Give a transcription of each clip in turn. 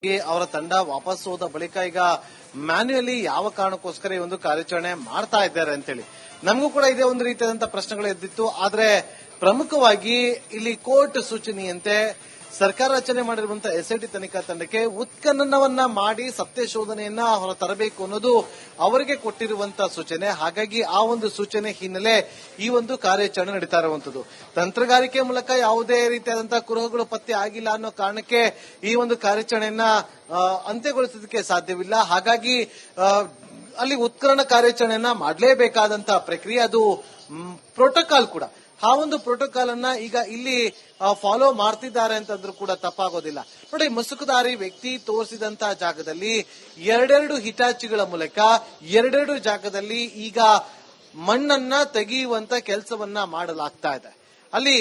ಅವರ ತಂಡ ವಾಪಸ್ ಹೋದ ಬಳಿಕ ಈಗ ಮ್ಯಾನ್ಯುಯಲಿ ಯಾವ ಕಾರಣಕ್ಕೋಸ್ಕರ ಈ ಒಂದು ಕಾರ್ಯಾಚರಣೆ ಮಾಡ್ತಾ ಇದ್ದಾರೆ ಅಂತೇಳಿ ನಮಗೂ ಕೂಡ ಇದೇ ಒಂದು ರೀತಿಯಾದಂತಹ ಪ್ರಶ್ನೆಗಳು ಎದ್ದಿತ್ತು. ಆದ್ರೆ ಪ್ರಮುಖವಾಗಿ ಇಲ್ಲಿ ಕೋರ್ಟ್ ಸೂಚನೆಯಂತೆ ಸರ್ಕಾರ ರಚನೆ ಮಾಡಿರುವಂತಹ ಎಸ್ಐಟಿ ತನಿಖಾ ತಂಡಕ್ಕೆ ಉತ್ಖನನವನ್ನ ಮಾಡಿ ಸತ್ಯ ಶೋಧನೆಯನ್ನ ಹೊರ ತರಬೇಕು ಅನ್ನೋದು ಅವರಿಗೆ ಕೊಟ್ಟಿರುವಂತಹ ಸೂಚನೆ. ಹಾಗಾಗಿ ಆ ಒಂದು ಸೂಚನೆ ಹಿನ್ನೆಲೆ ಈ ಒಂದು ಕಾರ್ಯಾಚರಣೆ ನಡೀತಾ ಇರುವಂತದ್ದು. ತಂತ್ರಗಾರಿಕೆ ಮೂಲಕ ಯಾವುದೇ ರೀತಿಯಾದಂತಹ ಕುರುಹುಗಳು ಪತ್ತೆ ಆಗಿಲ್ಲ ಅನ್ನೋ ಕಾರಣಕ್ಕೆ ಈ ಒಂದು ಕಾರ್ಯಾಚರಣೆಯನ್ನ ಅಂತ್ಯಗೊಳಿಸೋದಕ್ಕೆ ಸಾಧ್ಯವಿಲ್ಲ. ಹಾಗಾಗಿ ಅಲ್ಲಿ ಉತ್ಖನನ ಕಾರ್ಯಾಚರಣೆಯನ್ನ ಮಾಡಲೇಬೇಕಾದಂತಹ ಪ್ರಕ್ರಿಯೆ, ಅದು ಪ್ರೋಟೋಕಾಲ್ ಕೂಡ. ಆ ಒಂದು ಪ್ರೋಟೋಕಾಲ್ ಅನ್ನ ಈಗ ಇಲ್ಲಿ ಫಾಲೋ ಮಾಡ್ತಿದ್ದಾರೆ ಅಂತಂದ್ರೂ ಕೂಡ ತಪ್ಪಾಗೋದಿಲ್ಲ. ನೋಡಿ, ಮುಸುಕುದಾರಿ ವ್ಯಕ್ತಿ ತೋರಿಸಿದಂತಹ ಜಾಗದಲ್ಲಿ ಎರಡೆರಡು ಹಿಟಾಚಿಗಳ ಮೂಲಕ ಎರಡೆರಡು ಜಾಗದಲ್ಲಿ ಈಗ ಮಣ್ಣನ್ನ ತೆಗೆಯುವಂತ ಕೆಲಸವನ್ನ ಮಾಡಲಾಗ್ತಾ ಇದೆ. ಅಲ್ಲಿ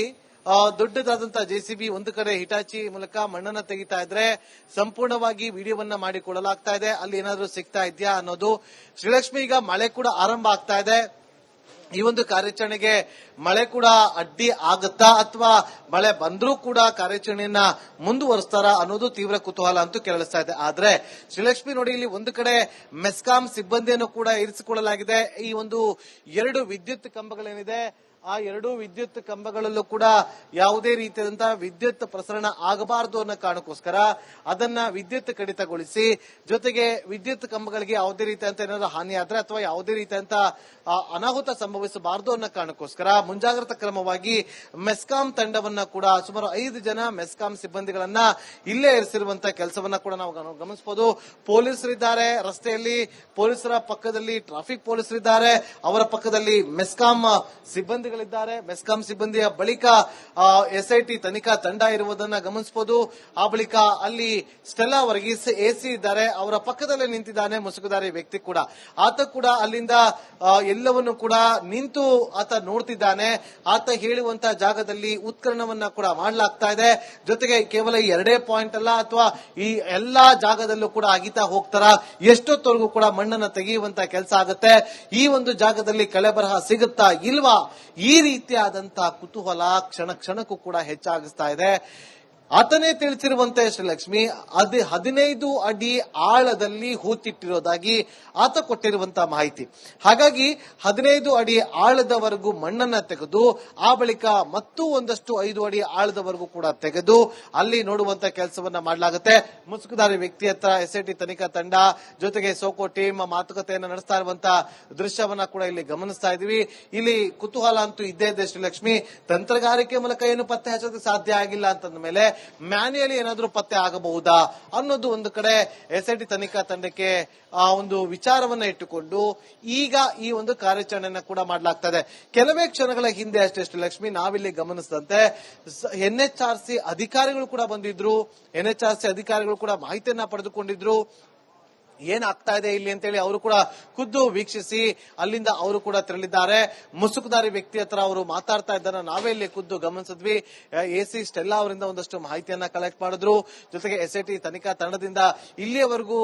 ದೊಡ್ಡದಾದಂತಹ ಜೆಸಿಬಿ ಒಂದು ಕಡೆ ಹಿಟಾಚಿ ಮೂಲಕ ಮಣ್ಣನ್ನ ತೆಗಿತಾ ಇದ್ರೆ ಸಂಪೂರ್ಣವಾಗಿ ವಿಡಿಯೋವನ್ನ ಮಾಡಿಕೊಳ್ಳಲಾಗ್ತಾ ಇದೆ. ಅಲ್ಲಿ ಏನಾದ್ರೂ ಸಿಗ್ತಾ ಇದೆಯಾ ಅನ್ನೋದು. ಶ್ರೀಲಕ್ಷ್ಮಿ, ಈಗ ಮಳೆ ಕೂಡ ಆರಂಭ ಆಗ್ತಾ ಇದೆ. ಈ ಒಂದು ಕಾರ್ಯಾಚರಣೆಗೆ ಮಳೆ ಕೂಡ ಅಡ್ಡಿ ಆಗುತ್ತಾ ಅಥವಾ ಮಳೆ ಬಂದ್ರೂ ಕೂಡ ಕಾರ್ಯಾಚರಣೆಯನ್ನ ಮುಂದುವರಿಸ್ತಾರ ಅನ್ನೋದು ತೀವ್ರ ಕುತೂಹಲ ಅಂತೂ ಕೆರಳಿಸ್ತಾ ಇದೆ. ಆದ್ರೆ ಶ್ರೀಲಕ್ಷ್ಮಿ ನೋಡಿ, ಇಲ್ಲಿ ಒಂದು ಕಡೆ ಮೆಸ್ಕಾಂ ಸಿಬ್ಬಂದಿಯನ್ನು ಕೂಡ ಇರಿಸಿಕೊಳ್ಳಲಾಗಿದೆ. ಈ ಒಂದು ಎರಡು ವಿದ್ಯುತ್ ಕಂಬಗಳೇನಿದೆ ಆ ಎರಡು ವಿದ್ಯುತ್ ಕಂಬಗಳಲ್ಲೂ ಕೂಡ ಯಾವುದೇ ರೀತಿಯಾದಂತಹ ವಿದ್ಯುತ್ ಪ್ರಸರಣ ಆಗಬಾರದು ಅನ್ನೋ ಕಾರಣಕ್ಕೋಸ್ಕರ ಅದನ್ನ ವಿದ್ಯುತ್ ಕಡಿತಗೊಳಿಸಿ, ಜೊತೆಗೆ ವಿದ್ಯುತ್ ಕಂಬಗಳಿಗೆ ಯಾವುದೇ ರೀತಿಯಂತ ಏನಾದರೂ ಹಾನಿ ಆದ್ರೆ ಅಥವಾ ಯಾವುದೇ ರೀತಿಯಂತ ಅನಾಹುತ ಸಂಭವಿಸಬಾರದು ಅನ್ನೋ ಕಾರಣಕ್ಕೋಸ್ಕರ ಮುಂಜಾಗ್ರತಾ ಕ್ರಮವಾಗಿ ಮೆಸ್ಕಾಂ ತಂಡವನ್ನ ಕೂಡ ಸುಮಾರು 5 ಜನ ಮೆಸ್ಕಾಂ ಸಿಬ್ಬಂದಿಗಳನ್ನ ಇಲ್ಲೇ ಇರಿಸಿರುವಂತಹ ಕೆಲಸವನ್ನ ಕೂಡ ನಾವು ಗಮನಿಸಬಹುದು. ಪೊಲೀಸರಿದ್ದಾರೆ ರಸ್ತೆಯಲ್ಲಿ, ಪೊಲೀಸರ ಪಕ್ಕದಲ್ಲಿ ಟ್ರಾಫಿಕ್ ಪೊಲೀಸರಿದ್ದಾರೆ, ಅವರ ಪಕ್ಕದಲ್ಲಿ ಮೆಸ್ಕಾಂ ಸಿಬ್ಬಂದಿಗಳಿದ್ದಾರೆ. ಮೆಸ್ಕಾಂ ಸಿಬ್ಬಂದಿಯ ಬಳಿಕ ಎಸ್ಐಟಿ ತನಿಖಾ ತಂಡ ಇರುವುದನ್ನ ಗಮನಿಸಬಹುದು. ಆ ಬಳಿಕ ಅಲ್ಲಿ ಸ್ಟೆಲ್ಲಾ ವರ್ಗೀಸ್ ಎಸಿ ಇದ್ದಾರೆ, ಅವರ ಪಕ್ಕದಲ್ಲೇ ನಿಂತಿದ್ದಾನೆ ಮುಸುಕುದಾರಿ ವ್ಯಕ್ತಿ ಕೂಡ. ಆತ ಕೂಡ ಅಲ್ಲಿಂದ ಎಲ್ಲವನ್ನು ಕೂಡ ನಿಂತು ಆತ ನೋಡ್ತಿದ್ದಾನೆ. ಆತ ಹೇಳುವಂತಹ ಜಾಗದಲ್ಲಿ ಉತ್ಖನನವನ್ನ ಕೂಡ ಮಾಡಲಾಗ್ತಾ ಇದೆ. ಜೊತೆಗೆ ಕೇವಲ ಈ 2 ಪಾಯಿಂಟ್ ಅಲ್ಲ, ಅಥವಾ ಈ ಎಲ್ಲಾ ಜಾಗದಲ್ಲೂ ಕೂಡ ಅಗಿತಾ ಹೋಗ್ತಾರ, ಎಷ್ಟೊತ್ತವರೆಗೂ ಕೂಡ ಮಣ್ಣನ್ನ ತೆಗೆಯುವಂತಹ ಕೆಲಸ ಆಗುತ್ತೆ. ಈ ಒಂದು ಜಾಗದಲ್ಲಿ ಕಳೆಬರಹ ಸಿಗುತ್ತಾ ಇಲ್ವಾ, ಈ ರೀತಿಯಾದಂತಹ ಕುತೂಹಲ ಕ್ಷಣ ಕ್ಷಣಕ್ಕೂ ಕೂಡ ಹೆಚ್ಚಾಗಿಸ್ತಾ ಇದೆ. ಆತನೇ ತಿಳಿಸಿರುವಂತೆ ಶ್ರೀಲಕ್ಷ್ಮಿ 15 ಅಡಿ ಆಳದಲ್ಲಿ ಹೂತಿಟ್ಟಿರೋದಾಗಿ ಆತ ಕೊಟ್ಟಿರುವಂತಹ ಮಾಹಿತಿ. ಹಾಗಾಗಿ 15 ಅಡಿ ಆಳದವರೆಗೂ ಮಣ್ಣನ್ನ ತೆಗೆದು ಆ ಬಳಿಕ ಮತ್ತೂ ಒಂದಷ್ಟು 5 ಅಡಿ ಆಳದವರೆಗೂ ಕೂಡ ತೆಗೆದು ಅಲ್ಲಿ ನೋಡುವಂತ ಕೆಲಸವನ್ನ ಮಾಡಲಾಗುತ್ತೆ. ಮುಸುಕುದಾರಿ ವ್ಯಕ್ತಿ ಹತ್ರ ಎಸ್ಐಟಿ ತನಿಖಾ ತಂಡ ಜೊತೆಗೆ ಸೋಕೋ ಟೀಮ್ ಮಾತುಕತೆಯನ್ನು ನಡೆಸ್ತಾ ಇರುವಂತಹ ದೃಶ್ಯವನ್ನ ಕೂಡ ಇಲ್ಲಿ ಗಮನಿಸ್ತಾ ಇದೀವಿ. ಇಲ್ಲಿ ಕುತೂಹಲ ಅಂತೂ ಇದ್ದೇ ಇದೆ ಶ್ರೀಲಕ್ಷ್ಮಿ. ತಂತ್ರಗಾರಿಕೆ ಮೂಲಕ ಏನು ಪತ್ತೆ ಹಚ್ಚೋದಕ್ಕೆ ಸಾಧ್ಯ ಆಗಿಲ್ಲ ಅಂತಂದ ಮೇಲೆ ಮ್ಯಾನ್ಯುಯಲಿ ಏನಾದ್ರೂ ಪತ್ತೆ ಆಗಬಹುದಾ ಅನ್ನೋದು ಒಂದು ಕಡೆ ಎಸ್ಐಟಿ ತನಿಖಾ ತಂಡಕ್ಕೆ ಒಂದು ವಿಚಾರವನ್ನ ಇಟ್ಟುಕೊಂಡು ಈಗ ಈ ಒಂದು ಕಾರ್ಯಾಚರಣೆಯನ್ನ ಕೂಡ ಮಾಡಲಾಗ್ತದೆ. ಕೆಲವೇ ಕ್ಷಣಗಳ ಹಿಂದೆ ಅಷ್ಟೇ ಶ್ರೀಲಕ್ಷ್ಮಿ, ನಾವಿಲ್ಲಿ ಗಮನಿಸಿದಂತೆ ಎನ್ಎಚ್ಆರ್ಸಿ ಅಧಿಕಾರಿಗಳು ಕೂಡ ಬಂದಿದ್ರು. ಎನ್ಎಚ್ಆರ್ಸಿ ಅಧಿಕಾರಿಗಳು ಕೂಡ ಮಾಹಿತಿಯನ್ನ ಪಡೆದುಕೊಂಡಿದ್ರು. ಏನಾಗ್ತಾ ಇದೆ ಇಲ್ಲಿ ಅಂತೇಳಿ ಅವರು ಕೂಡ ಖುದ್ದು ವೀಕ್ಷಿಸಿ ಅಲ್ಲಿಂದ ಅವರು ಕೂಡ ತೆರಳಿದ್ದಾರೆ. ಮುಸುಕುದಾರಿ ವ್ಯಕ್ತಿ ಹತ್ರ ಅವರು ಮಾತಾಡ್ತಾ ಇದ್ದಾರ ನಾವೇ ಇಲ್ಲಿ ಖುದ್ದು ಗಮನಿಸಿದ್ವಿ. ಎಸಿ ಸ್ಟೆಲ್ಲಾ ಅವರಿಂದ ಒಂದಷ್ಟು ಮಾಹಿತಿಯನ್ನ ಕಲೆಕ್ಟ್ ಮಾಡಿದ್ರು. ಜೊತೆಗೆ ಎಸ್ಐಟಿ ತನಿಖಾ ತಂಡದಿಂದ ಇಲ್ಲಿಯವರೆಗೂ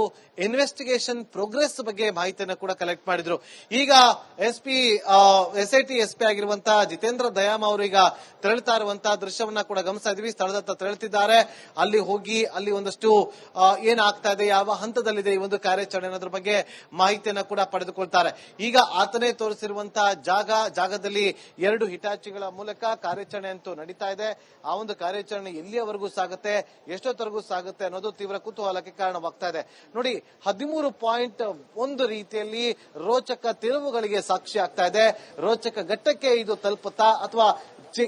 ಇನ್ವೆಸ್ಟಿಗೇಷನ್ ಪ್ರೋಗ್ರೆಸ್ ಬಗ್ಗೆ ಮಾಹಿತಿಯನ್ನ ಕೂಡ ಕಲೆಕ್ಟ್ ಮಾಡಿದ್ರು. ಈಗ ಎಸ್ಐಟಿ ಎಸ್ಪಿ ಆಗಿರುವಂತಹ ಜಿತೇಂದ್ರ ದಯಾಮ್ ಅವರು ಈಗ ತೆರಳುತ್ತಾ ಇರುವಂತಹ ದೃಶ್ಯವನ್ನ ಕೂಡ ಗಮನಿಸ್ತಾ ಇದ್ವಿ. ಸ್ಥಳದತ್ತ ತೆರಳುತ್ತಿದ್ದಾರೆ. ಅಲ್ಲಿ ಹೋಗಿ ಅಲ್ಲಿ ಒಂದಷ್ಟು ಏನಾಗ್ತಾ ಇದೆ, ಯಾವ ಹಂತದಲ್ಲಿದೆ ಈ ಒಂದು ಕಾರ್ಯಾಚರಣೆ ಅನ್ನೋದ್ರ ಬಗ್ಗೆ ಮಾಹಿತಿಯನ್ನ ಕೂಡ ಪಡೆದುಕೊಳ್ತಾರೆ. ಈಗ ಆತನೇ ತೋರಿಸಿರುವಂತಹ ಜಾಗದಲ್ಲಿ 2 ಹಿಟಾಚಿಗಳ ಮೂಲಕ ಕಾರ್ಯಾಚರಣೆ ಅಂತೂ ನಡೀತಾ ಇದೆ. ಆ ಒಂದು ಕಾರ್ಯಾಚರಣೆ ಎಲ್ಲಿಯವರೆಗೂ ಸಾಗುತ್ತೆ, ಎಷ್ಟೊತ್ತವರೆಗೂ ಸಾಗುತ್ತೆ ಅನ್ನೋದು ತೀವ್ರ ಕುತೂಹಲಕ್ಕೆ ಕಾರಣವಾಗ್ತಾ ಇದೆ. ನೋಡಿ, 13 ಪಾಯಿಂಟ್ ಒಂದು ರೀತಿಯಲ್ಲಿ ರೋಚಕ ತಿರುವುಗಳಿಗೆ ಸಾಕ್ಷಿ ಆಗ್ತಾ ಇದೆ. ರೋಚಕ ಘಟ್ಟಕ್ಕೆ ಇದು ತಲುಪುತ್ತಾ ಅಥವಾ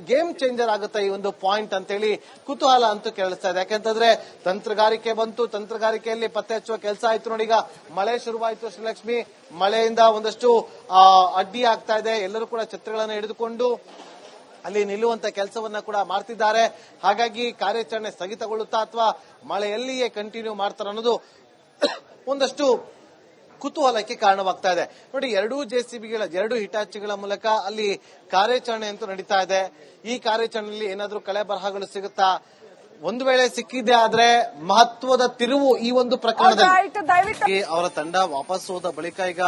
ಗೇಮ್ ಚೇಂಜರ್ ಆಗುತ್ತಾ ಈ ಒಂದು ಪಾಯಿಂಟ್ ಅಂತೇಳಿ ಕುತೂಹಲ ಅಂತೂ ಕೇಳಿಸ್ತಾ ಇದೆ. ಯಾಕೆಂತಂದ್ರೆ ತಂತ್ರಗಾರಿಕೆ ಬಂತು, ತಂತ್ರಗಾರಿಕೆಯಲ್ಲಿ ಪತ್ತೆ ಹಚ್ಚುವ ಕೆಲಸ ಆಯ್ತು. ನೋಡಿ, ಈಗ ಮಳೆ ಶುರುವಾಯಿತು ಶ್ರೀಲಕ್ಷ್ಮಿ. ಮಳೆಯಿಂದ ಒಂದಷ್ಟು ಅಡ್ಡಿ ಆಗ್ತಾ ಇದೆ. ಎಲ್ಲರೂ ಕೂಡ ಛತ್ರಿಗಳನ್ನು ಹಿಡಿದುಕೊಂಡು ಅಲ್ಲಿ ನಿಲ್ಲುವಂತ ಕೆಲಸವನ್ನ ಕೂಡ ಮಾಡ್ತಿದ್ದಾರೆ. ಹಾಗಾಗಿ ಕಾರ್ಯಾಚರಣೆ ಸ್ಥಗಿತಗೊಳ್ಳುತ್ತಾ ಅಥವಾ ಮಳೆಯಲ್ಲಿಯೇ ಕಂಟಿನ್ಯೂ ಮಾಡ್ತಾರ ಅನ್ನೋದು ಒಂದಷ್ಟು ಕುತೂಹಲಕ್ಕೆ ಕಾರಣವಾಗ್ತಾ ಇದೆ. ನೋಡಿ, 2 ಜೆಸಿಬಿಗಳ 2 ಹಿಟಾಚಿಗಳ ಮೂಲಕ ಅಲ್ಲಿ ಕಾರ್ಯಾಚರಣೆ ಅಂತೂ ನಡೀತಾ ಇದೆ. ಈ ಕಾರ್ಯಾಚರಣೆಯಲ್ಲಿ ಏನಾದ್ರೂ ಕಳೆ ಬರಹಗಳು ಸಿಗುತ್ತಾ, ಒಂದು ವೇಳೆ ಸಿಕ್ಕಿದೆ ಆದ್ರೆ ಮಹತ್ವದ ತಿರುವು ಈ ಒಂದು ಪ್ರಕರಣದಲ್ಲಿ. ಅವರ ತಂಡ ವಾಪಸ್ ಹೋದ ಬಳಿಕ ಈಗ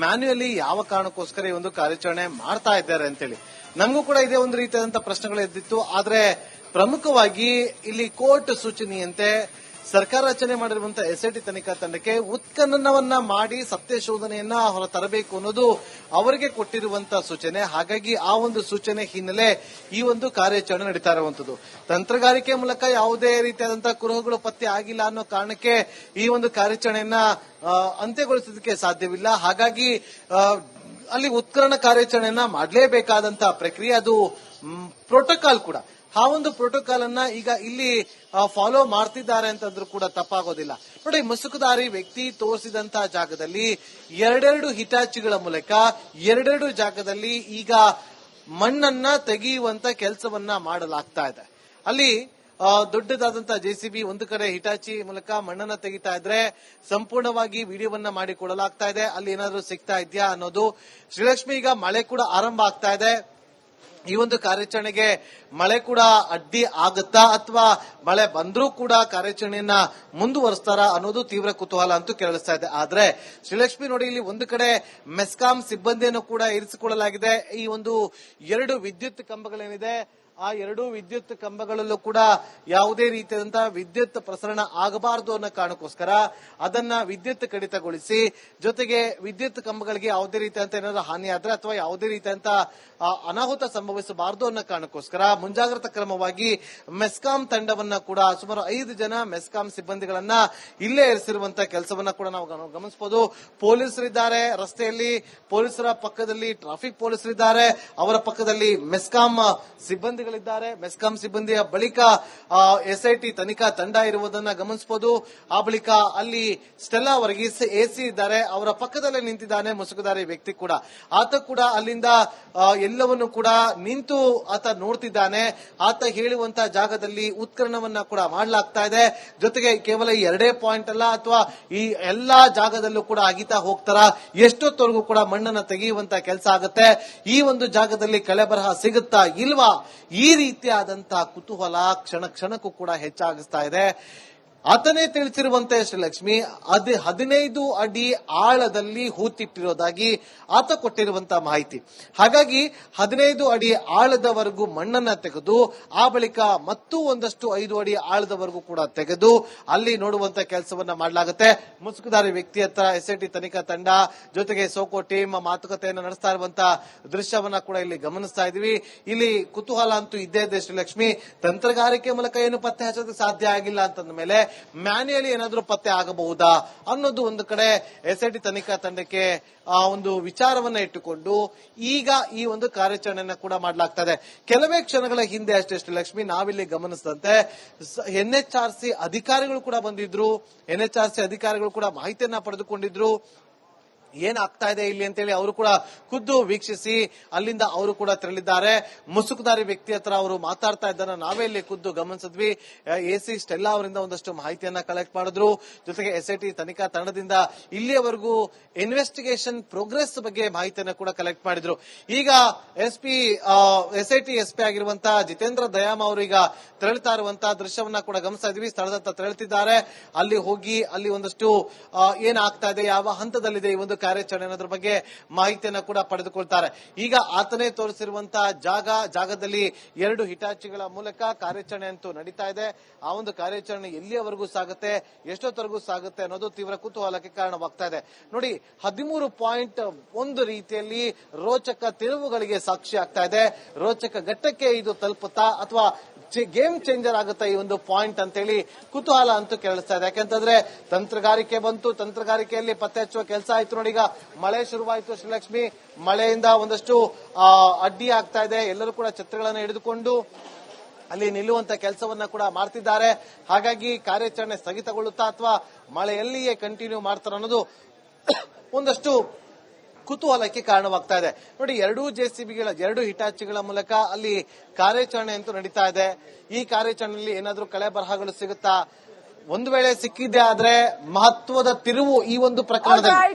ಮ್ಯಾನ್ಯುಯಲಿ ಯಾವ ಕಾರಣಕ್ಕೋಸ್ಕರ ಈ ಒಂದು ಕಾರ್ಯಾಚರಣೆ ಮಾಡ್ತಾ ಇದ್ದಾರೆ ಅಂತೇಳಿ ನಮಗೂ ಕೂಡ ಇದೇ ಒಂದು ರೀತಿಯಾದಂತಹ ಪ್ರಶ್ನೆಗಳು ಎದ್ದಿತ್ತು. ಆದ್ರೆ ಪ್ರಮುಖವಾಗಿ ಇಲ್ಲಿ ಕೋರ್ಟ್ ಸೂಚನೆಯಂತೆ ಸರ್ಕಾರ ರಚನೆ ಮಾಡಿರುವಂತಹ ಎಸ್ಐಟಿ ತನಿಖಾ ತಂಡಕ್ಕೆ ಉತ್ಖನನವನ್ನ ಮಾಡಿ ಸತ್ಯ ಶೋಧನೆಯನ್ನ ಹೊರ ತರಬೇಕು ಅನ್ನೋದು ಅವರಿಗೆ ಕೊಟ್ಟಿರುವಂತಹ ಸೂಚನೆ. ಹಾಗಾಗಿ ಆ ಒಂದು ಸೂಚನೆ ಹಿನ್ನೆಲೆ ಈ ಒಂದು ಕಾರ್ಯಾಚರಣೆ ನಡೀತಾ ಇರುವಂತದ್ದು. ತಂತ್ರಗಾರಿಕೆ ಮೂಲಕ ಯಾವುದೇ ರೀತಿಯಾದಂತಹ ಕುರುಹುಗಳು ಪತ್ತೆ ಆಗಿಲ್ಲ ಅನ್ನೋ ಕಾರಣಕ್ಕೆ ಈ ಒಂದು ಕಾರ್ಯಾಚರಣೆಯನ್ನ ಅಂತ್ಯಗೊಳಿಸೋದಕ್ಕೆ ಸಾಧ್ಯವಿಲ್ಲ. ಹಾಗಾಗಿ ಅಲ್ಲಿ ಉತ್ಖನನ ಕಾರ್ಯಾಚರಣೆಯನ್ನ ಮಾಡಲೇಬೇಕಾದಂತಹ ಪ್ರಕ್ರಿಯೆ, ಅದು ಪ್ರೋಟೋಕಾಲ್ ಕೂಡ. ಆ ಒಂದು ಪ್ರೋಟೋಕಾಲ್ ಅನ್ನ ಈಗ ಇಲ್ಲಿ ಫಾಲೋ ಮಾಡ್ತಿದ್ದಾರೆ ಅಂತಂದ್ರೂ ಕೂಡ ತಪ್ಪಾಗೋದಿಲ್ಲ. ನೋಡಿ, ಮುಸುಕುದಾರಿ ವ್ಯಕ್ತಿ ತೋರಿಸಿದಂತಹ ಜಾಗದಲ್ಲಿ ಎರಡೆರಡು ಹಿಟಾಚಿಗಳ ಮೂಲಕ ಎರಡೆರಡು ಜಾಗದಲ್ಲಿ ಈಗ ಮಣ್ಣನ್ನ ತೆಗೆಯುವಂತ ಕೆಲಸವನ್ನ ಮಾಡಲಾಗ್ತಾ ಇದೆ. ಅಲ್ಲಿ ದೊಡ್ಡದಾದಂತಹ ಜೆಸಿಬಿ ಒಂದು ಕಡೆ ಹಿಟಾಚಿ ಮೂಲಕ ಮಣ್ಣನ್ನ ತೆಗಿತಾ ಇದ್ರೆ ಸಂಪೂರ್ಣವಾಗಿ ವಿಡಿಯೋವನ್ನ ಮಾಡಿಕೊಡಲಾಗ್ತಾ ಇದೆ. ಅಲ್ಲಿ ಏನಾದ್ರೂ ಸಿಗ್ತಾ ಇದೆಯಾ ಅನ್ನೋದು. ಶ್ರೀಲಕ್ಷ್ಮಿ, ಈಗ ಮಳೆ ಕೂಡ ಆರಂಭ ಆಗ್ತಾ ಇದೆ. ಈ ಒಂದು ಕಾರ್ಯಾಚರಣೆಗೆ ಮಳೆ ಕೂಡ ಅಡ್ಡಿ ಆಗುತ್ತಾ ಅಥವಾ ಮಳೆ ಬಂದ್ರೂ ಕೂಡ ಕಾರ್ಯಾಚರಣೆಯನ್ನ ಮುಂದುವರಿಸ್ತಾರ ಅನ್ನೋದು ತೀವ್ರ ಕುತೂಹಲ ಅಂತೂ ಕೇಳಿಸ್ತಾ ಇದೆ. ಆದ್ರೆ ಶ್ರೀಲಕ್ಷ್ಮಿ ನೋಡಿ, ಇಲ್ಲಿ ಒಂದು ಕಡೆ ಮೆಸ್ಕಾಂ ಸಿಬ್ಬಂದಿಯನ್ನು ಕೂಡ ಇರಿಸಿಕೊಳ್ಳಲಾಗಿದೆ. ಈ ಒಂದು 2 ವಿದ್ಯುತ್ ಕಂಬಗಳೇನಿದೆ ಆ 2 ವಿದ್ಯುತ್ ಕಂಬಗಳಲ್ಲೂ ಕೂಡ ಯಾವುದೇ ರೀತಿಯಾದಂತಹ ವಿದ್ಯುತ್ ಪ್ರಸರಣ ಆಗಬಾರದು ಅನ್ನೋ ಕಾರಣಕ್ಕೋಸ್ಕರ ಅದನ್ನ ವಿದ್ಯುತ್ ಕಡಿತಗೊಳಿಸಿ, ಜೊತೆಗೆ ವಿದ್ಯುತ್ ಕಂಬಗಳಿಗೆ ಯಾವುದೇ ರೀತಿಯಂತ ಏನಾದರೂ ಹಾನಿ ಆದ್ರೆ ಅಥವಾ ಯಾವುದೇ ರೀತಿಯಂತ ಅನಾಹುತ ಸಂಭವಿಸಬಾರದು ಅನ್ನೋ ಕಾರಣಕ್ಕೋಸ್ಕರ ಮುಂಜಾಗ್ರತಾ ಕ್ರಮವಾಗಿ ಮೆಸ್ಕಾಂ ತಂಡವನ್ನ ಕೂಡ ಸುಮಾರು 5 ಜನ ಮೆಸ್ಕಾಂ ಸಿಬ್ಬಂದಿಗಳನ್ನ ಇಲ್ಲೇ ಇರಿಸಿರುವಂತಹ ಕೆಲಸವನ್ನ ಕೂಡ ನಾವು ಗಮನಿಸಬಹುದು. ಪೊಲೀಸರಿದ್ದಾರೆ ರಸ್ತೆಯಲ್ಲಿ, ಪೊಲೀಸರ ಪಕ್ಕದಲ್ಲಿ ಟ್ರಾಫಿಕ್ ಪೊಲೀಸರಿದ್ದಾರೆ, ಅವರ ಪಕ್ಕದಲ್ಲಿ ಮೆಸ್ಕಾಂ ಸಿಬ್ಬಂದಿಗಳಿದ್ದಾರೆ. ಮೆಸ್ಕಾಂ ಸಿಬ್ಬಂದಿಯ ಬಳಿಕ ಎಸ್ಐಟಿ ತನಿಖಾ ತಂಡ ಇರುವುದನ್ನ ಗಮನಿಸಬಹುದು. ಆ ಬಳಿಕ ಅಲ್ಲಿ ಸ್ಟೆಲ್ಲಾ ವರ್ಗೀಸ್ ಎಸಿ ಇದ್ದಾರೆ, ಅವರ ಪಕ್ಕದಲ್ಲೇ ನಿಂತಿದ್ದಾನೆ ಮುಸುಕುದಾರಿ ವ್ಯಕ್ತಿ ಕೂಡ. ಆತ ಕೂಡ ಅಲ್ಲಿಂದ ಎಲ್ಲವನ್ನು ಕೂಡ ನಿಂತು ಆತ ನೋಡ್ತಿದ್ದಾನೆ. ಆತ ಹೇಳುವಂತಹ ಜಾಗದಲ್ಲಿ ಉತ್ಖನನವನ್ನ ಕೂಡ ಮಾಡಲಾಗ್ತಾ ಇದೆ. ಜೊತೆಗೆ ಕೇವಲ ಈ 2 ಪಾಯಿಂಟ್ ಅಲ್ಲ, ಅಥವಾ ಈ ಎಲ್ಲಾ ಜಾಗದಲ್ಲೂ ಕೂಡ ಅಗಿತಾ ಹೋಗ್ತಾರ, ಎಷ್ಟೊತ್ತವರೆಗೂ ಕೂಡ ಮಣ್ಣನ್ನ ತೆಗೆಯುವಂತ ಕೆಲಸ ಆಗುತ್ತೆ. ಈ ಒಂದು ಜಾಗದಲ್ಲಿ ಕಳೆಬರಹ ಸಿಗುತ್ತಾ ಇಲ್ವಾ, ಈ ರೀತಿಯಾದಂತಹ ಕುತೂಹಲ ಕ್ಷಣ ಕ್ಷಣಕ್ಕೂ ಕೂಡ ಹೆಚ್ಚಾಗಿಸ್ತಾ ಇದೆ. ಆತನೇ ತಿಳಿಸಿರುವಂತೆ ಶ್ರೀಲಕ್ಷ್ಮಿ 15 ಅಡಿ ಆಳದಲ್ಲಿ ಹೂತಿಟ್ಟಿರೋದಾಗಿ ಆತ ಕೊಟ್ಟಿರುವಂತಹ ಮಾಹಿತಿ. ಹಾಗಾಗಿ 15 ಅಡಿ ಆಳದವರೆಗೂ ಮಣ್ಣನ್ನ ತೆಗೆದು ಆ ಬಳಿಕ ಮತ್ತೂ ಒಂದಷ್ಟು 5 ಅಡಿ ಆಳದವರೆಗೂ ಕೂಡ ತೆಗೆದು ಅಲ್ಲಿ ನೋಡುವಂತ ಕೆಲಸವನ್ನ ಮಾಡಲಾಗುತ್ತೆ. ಮುಸುಕುದಾರಿ ವ್ಯಕ್ತಿ ಹತ್ರ ಎಸ್ಐಟಿ ತನಿಖಾ ತಂಡ ಜೊತೆಗೆ ಸೋಕೋ ಟೀಮ್ ಮಾತುಕತೆಯನ್ನು ನಡೆಸ್ತಾ ಇರುವಂತಹ ದೃಶ್ಯವನ್ನ ಕೂಡ ಇಲ್ಲಿ ಗಮನಿಸ್ತಾ ಇದೀವಿ. ಇಲ್ಲಿ ಕುತೂಹಲ ಅಂತೂ ಇದ್ದೇ ಇದೆ ಶ್ರೀಲಕ್ಷ್ಮಿ. ತಂತ್ರಗಾರಿಕೆ ಮೂಲಕ ಏನು ಪತ್ತೆ ಹಚ್ಚೋದಕ್ಕೆ ಸಾಧ್ಯ ಆಗಿಲ್ಲ ಅಂತಂದ ಮೇಲೆ ಮ್ಯಾನ್ಯುಯಲಿ ಏನಾದ್ರೂ ಪತ್ತೆ ಆಗಬಹುದಾ ಅನ್ನೋದು ಒಂದು ಕಡೆ ಎಸ್ಐಟಿ ತನಿಖಾ ತಂಡಕ್ಕೆ ಒಂದು ವಿಚಾರವನ್ನ ಇಟ್ಟುಕೊಂಡು ಈಗ ಈ ಒಂದು ಕಾರ್ಯಾಚರಣೆಯನ್ನ ಕೂಡ ಮಾಡಲಾಗ್ತದೆ. ಕೆಲವೇ ಕ್ಷಣಗಳ ಹಿಂದೆ ಅಷ್ಟೇ ಶ್ರೀಲಕ್ಷ್ಮಿ, ನಾವಿಲ್ಲಿ ಗಮನಿಸಿದಂತೆ ಎನ್ಎಚ್ಆರ್ಸಿ ಅಧಿಕಾರಿಗಳು ಕೂಡ ಬಂದಿದ್ರು. ಎನ್ಎಚ್ಆರ್ಸಿ ಅಧಿಕಾರಿಗಳು ಕೂಡ ಮಾಹಿತಿಯನ್ನ ಪಡೆದುಕೊಂಡಿದ್ರು. ಏನಾಗ್ತಾ ಇದೆ ಇಲ್ಲಿ ಅಂತೇಳಿ ಅವರು ಕೂಡ ಖುದ್ದು ವೀಕ್ಷಿಸಿ ಅಲ್ಲಿಂದ ಅವರು ಕೂಡ ತೆರಳಿದ್ದಾರೆ. ಮುಸುಕುದಾರಿ ವ್ಯಕ್ತಿ ಹತ್ರ ಅವರು ಮಾತಾಡ್ತಾ ಇದ್ದಾರ ನಾವೇ ಇಲ್ಲಿ ಖುದ್ದು ಗಮನಿಸಿದ್ವಿ. ಎಸಿ ಸ್ಟೆಲ್ಲಾ ಅವರಿಂದ ಒಂದಷ್ಟು ಮಾಹಿತಿಯನ್ನ ಕಲೆಕ್ಟ್ ಮಾಡಿದ್ರು. ಜೊತೆಗೆ ಎಸ್ಐಟಿ ತನಿಖಾ ತಂಡದಿಂದ ಇಲ್ಲಿಯವರೆಗೂ ಇನ್ವೆಸ್ಟಿಗೇಷನ್ ಪ್ರೋಗ್ರೆಸ್ ಬಗ್ಗೆ ಮಾಹಿತಿಯನ್ನ ಕೂಡ ಕಲೆಕ್ಟ್ ಮಾಡಿದ್ರು. ಈಗ ಎಸ್ಐಟಿ ಎಸ್ಪಿ ಆಗಿರುವಂತಹ ಜಿತೇಂದ್ರ ದಯಾಮ್ ಅವರು ಈಗ ತೆರಳುತ್ತಾ ಇರುವಂತಹ ದೃಶ್ಯವನ್ನ ಕೂಡ ಗಮನಿಸ್ತಾ ಇದ್ವಿ. ಸ್ಥಳದತ್ತ ತೆರಳುತ್ತಿದ್ದಾರೆ. ಅಲ್ಲಿ ಹೋಗಿ ಅಲ್ಲಿ ಒಂದಷ್ಟು ಏನಾಗ್ತಾ ಇದೆ, ಯಾವ ಹಂತದಲ್ಲಿದೆ ಈ ಒಂದು ಕಾರ್ಯಾಚರಣೆ ಅನ್ನೋದ್ರ ಬಗ್ಗೆ ಮಾಹಿತಿಯನ್ನ ಕೂಡ ಪಡೆದುಕೊಳ್ತಾರೆ. ಈಗ ಆತನೇ ತೋರಿಸಿರುವಂತಹ ಜಾಗದಲ್ಲಿ 2 ಹಿಟಾಚಿಗಳ ಮೂಲಕ ಕಾರ್ಯಾಚರಣೆ ಅಂತೂ ನಡೀತಾ ಇದೆ. ಆ ಒಂದು ಕಾರ್ಯಾಚರಣೆ ಎಲ್ಲಿಯವರೆಗೂ ಸಾಗುತ್ತೆ, ಎಷ್ಟೊತ್ತವರೆಗೂ ಸಾಗುತ್ತೆ ಅನ್ನೋದು ತೀವ್ರ ಕುತೂಹಲಕ್ಕೆ ಕಾರಣವಾಗ್ತಾ ಇದೆ. ನೋಡಿ, 13 ಪಾಯಿಂಟ್ ಒಂದು ರೀತಿಯಲ್ಲಿ ರೋಚಕ ತಿರುವುಗಳಿಗೆ ಸಾಕ್ಷಿ ಆಗ್ತಾ ಇದೆ. ರೋಚಕ ಘಟ್ಟಕ್ಕೆ ಇದು ತಲುಪುತ್ತಾ ಅಥವಾ ಗೇಮ್ ಚೇಂಜರ್ ಆಗುತ್ತಾ ಈ ಒಂದು ಪಾಯಿಂಟ್ ಅಂತೇಳಿ ಕುತೂಹಲ ಅಂತೂ ಕೇಳಿಸ್ತಾ ಇದೆ. ಯಾಕೆಂತಂದ್ರೆ ತಂತ್ರಗಾರಿಕೆ ಬಂತು, ತಂತ್ರಗಾರಿಕೆಯಲ್ಲಿ ಪತ್ತೆ ಹಚ್ಚುವ ಕೆಲಸ ಆಯ್ತು. ನೋಡಿ, ಈಗ ಮಳೆ ಶುರುವಾಯಿತು ಶ್ರೀಲಕ್ಷ್ಮಿ. ಮಳೆಯಿಂದ ಒಂದಷ್ಟು ಅಡ್ಡಿ ಆಗ್ತಾ ಇದೆ. ಎಲ್ಲರೂ ಕೂಡ ಛತ್ರಿಗಳನ್ನು ಹಿಡಿದುಕೊಂಡು ಅಲ್ಲಿ ನಿಲ್ಲುವಂತ ಕೆಲಸವನ್ನ ಕೂಡ ಮಾಡ್ತಿದ್ದಾರೆ. ಹಾಗಾಗಿ ಕಾರ್ಯಾಚರಣೆ ಸ್ಥಗಿತಗೊಳ್ಳುತ್ತಾ ಅಥವಾ ಮಳೆಯಲ್ಲಿಯೇ ಕಂಟಿನ್ಯೂ ಮಾಡ್ತಾರ ಅನ್ನೋದು ಒಂದಷ್ಟು ಕುತೂಹಲಕ್ಕೆ ಕಾರಣವಾಗ್ತಾ ಇದೆ. ನೋಡಿ, 2 ಜೆಸಿಬಿಗಳ 2 ಹಿಟಾಚಿಗಳ ಮೂಲಕ ಅಲ್ಲಿ ಕಾರ್ಯಾಚರಣೆ ಅಂತೂ ನಡೀತಾ ಇದೆ. ಈ ಕಾರ್ಯಾಚರಣೆಯಲ್ಲಿ ಏನಾದ್ರೂ ಕಳೆ ಬರಹಗಳು ಸಿಗುತ್ತಾ, ಒಂದು ವೇಳೆ ಸಿಕ್ಕಿದ್ದೆ ಆದ್ರೆ ಮಹತ್ವದ ತಿರುವು ಈ ಒಂದು ಪ್ರಕರಣದಲ್ಲಿ